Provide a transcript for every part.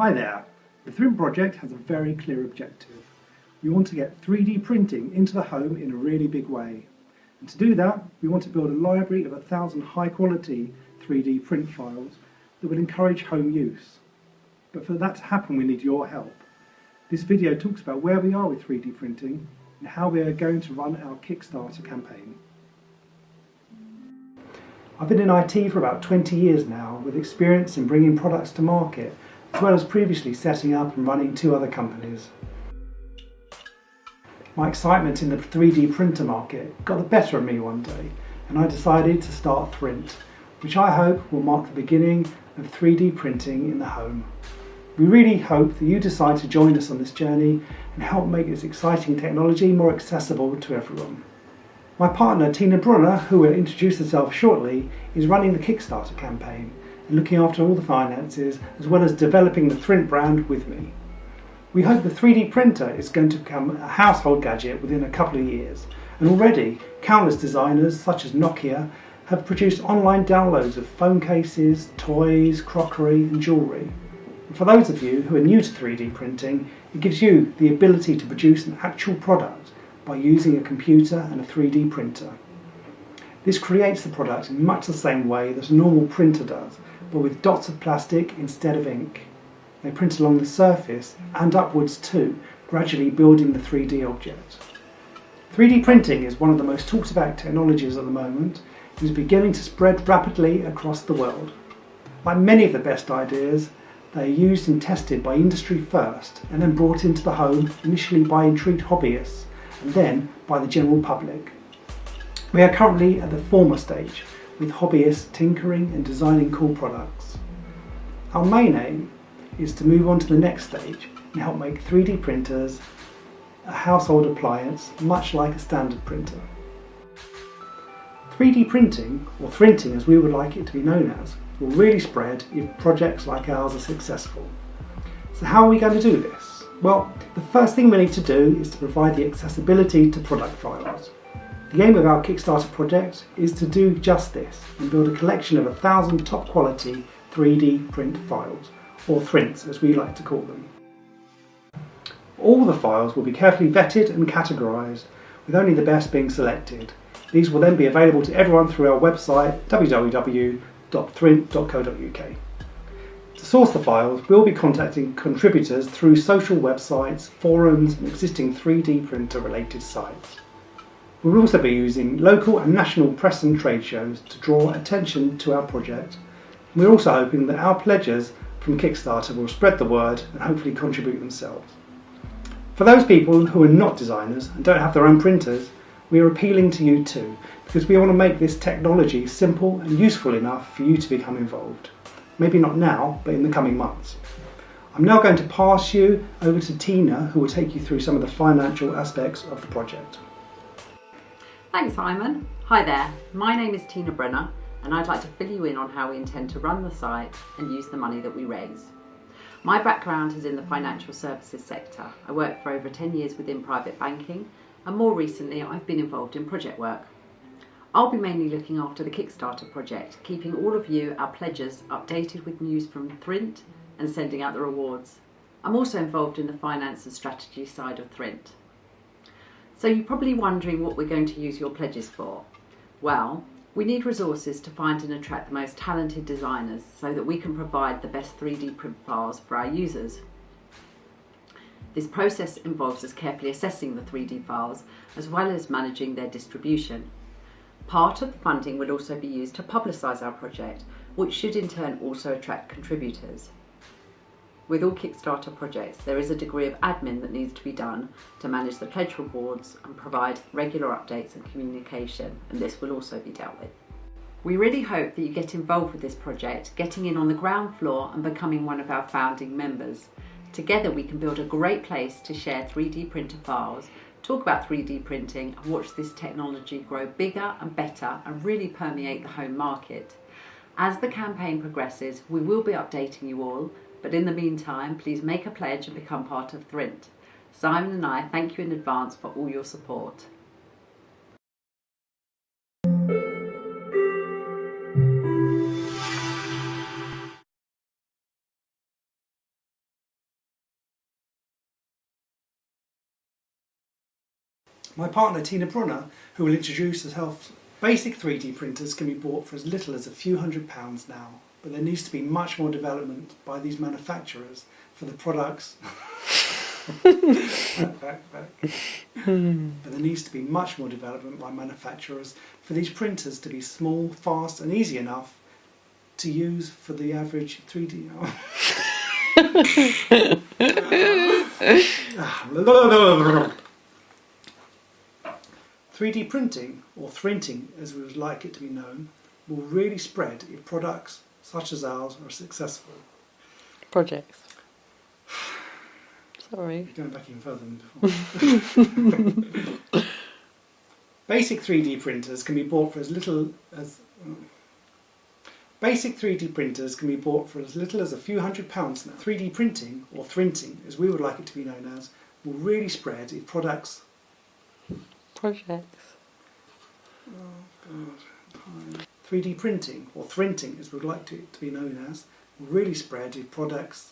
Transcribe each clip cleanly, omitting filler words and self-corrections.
Hi there. The Thrint project has a very clear objective. We want to get 3D printing into the home in a really big way. And to do that, we want to build a library of 1,000 high-quality 3D print files that will encourage home use. But for that to happen, we need your help. This video talks about where we are with 3D printing and how we are going to run our Kickstarter campaign. I've been in IT for about 20 years now, with experience in bringing products to market, as well as previously setting up and running 2 other companies. My excitement in the 3D printer market got the better of me one day, and I decided to start Thrint, which I hope will mark the beginning of 3D printing in the home. We really hope that you decide to join us on this journey and help make this exciting technology more accessible to everyone. My partner Tina Brunner, who will introduce herself shortly, is running the Kickstarter campaign and looking after all the finances, as well as developing the Thrint brand with me. We hope the 3D printer is going to become a household gadget within a couple of years, and already countless designers such as Nokia have produced online downloads of phone cases, toys, crockery and jewellery. And for those of you who are new to 3D printing, it gives you the ability to produce an actual product by using a computer and a 3D printer. This creates the product in much the same way that a normal printer does, but with dots of plastic instead of ink. They print along the surface and upwards too, gradually building the 3D object. 3D printing is one of the most talked about technologies at the moment and is beginning to spread rapidly across the world. Like many of the best ideas, they are used and tested by industry first and then brought into the home initially by intrigued hobbyists and then by the general public. We are currently at the former stage, with hobbyists tinkering and designing cool products. Our main aim is to move on to the next stage and help make 3D printers a household appliance, much like a standard printer. 3D printing, or Thrinting as we would like it to be known as, will really spread if projects like ours are successful. So how are we going to do this? Well, the first thing we need to do is to provide the accessibility to product files. The aim of our Kickstarter project is to do just this and build a collection of 1,000 top quality 3D print files, or Thrints as we like to call them. All the files will be carefully vetted and categorised, with only the best being selected. These will then be available to everyone through our website www.thrint.co.uk. To source the files, we'll be contacting contributors through social websites, forums and existing 3D printer related sites. We'll also be using local and national press and trade shows to draw attention to our project. We're also hoping that our pledgers from Kickstarter will spread the word and hopefully contribute themselves. For those people who are not designers and don't have their own printers, we are appealing to you too, because we want to make this technology simple and useful enough for you to become involved. Maybe not now, but in the coming months. I'm now going to pass you over to Tina, who will take you through some of the financial aspects of the project. Thanks, Simon. Hi there, my name is Tina Brenner and I'd like to fill you in on how we intend to run the site and use the money that we raise. My background is in the financial services sector. I worked for over 10 years within private banking and more recently I've been involved in project work. I'll be mainly looking after the Kickstarter project, keeping all of you, our pledgers, updated with news from Thrint and sending out the rewards. I'm also involved in the finance and strategy side of Thrint. So you're probably wondering what we're going to use your pledges for. Well, we need resources to find and attract the most talented designers so that we can provide the best 3D print files for our users. This process involves us carefully assessing the 3D files as well as managing their distribution. Part of the funding will also be used to publicise our project, which should in turn also attract contributors. With all Kickstarter projects, there is a degree of admin that needs to be done to manage the pledge rewards and provide regular updates and communication, and this will also be dealt with. We really hope that you get involved with this project, getting in on the ground floor and becoming one of our founding members. Together we can build a great place to share 3D printer files, talk about 3D printing and watch this technology grow bigger and better and really permeate the home market. As the campaign progresses, we will be updating you all, but in the meantime, please make a pledge and become part of Thrint. Simon and I thank you in advance for all your support. My partner Tina Brunner, who will introduce herself. Basic 3D printers can be bought for as little as a few £100s now, but there needs to be much more development by these manufacturers for the products. But there needs to be much more development by manufacturers for these printers to be small, fast and easy enough to use for the average 3D. 3D printing, or thrinting as we would like it to be known, will really spread if products such as ours are successful. Projects. Sorry. Going back even further than before. Basic 3D printers can be bought for as little as... Basic 3D printers can be bought for as little as a few £100s now. 3D printing, or thrinting as we would like it to be known as, will really spread if products... Projects. Oh God. 3D printing, or thrinting as we would like it to be known as, will really spread if products...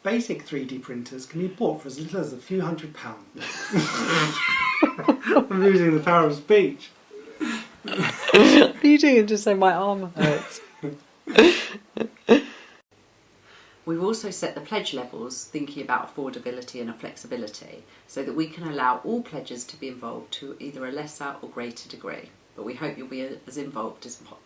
Basic 3D printers can be bought for as little as a few £100s. I'm losing the power of speech. What are you doing? Just say my arm hurts. We've also set the pledge levels thinking about affordability and flexibility so that we can allow all pledgers to be involved to either a lesser or greater degree. But we hope you'll be as involved as possible.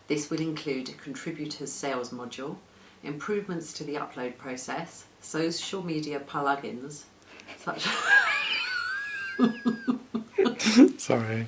This will include a contributors sales module, improvements to the upload process, social media plugins such Sorry.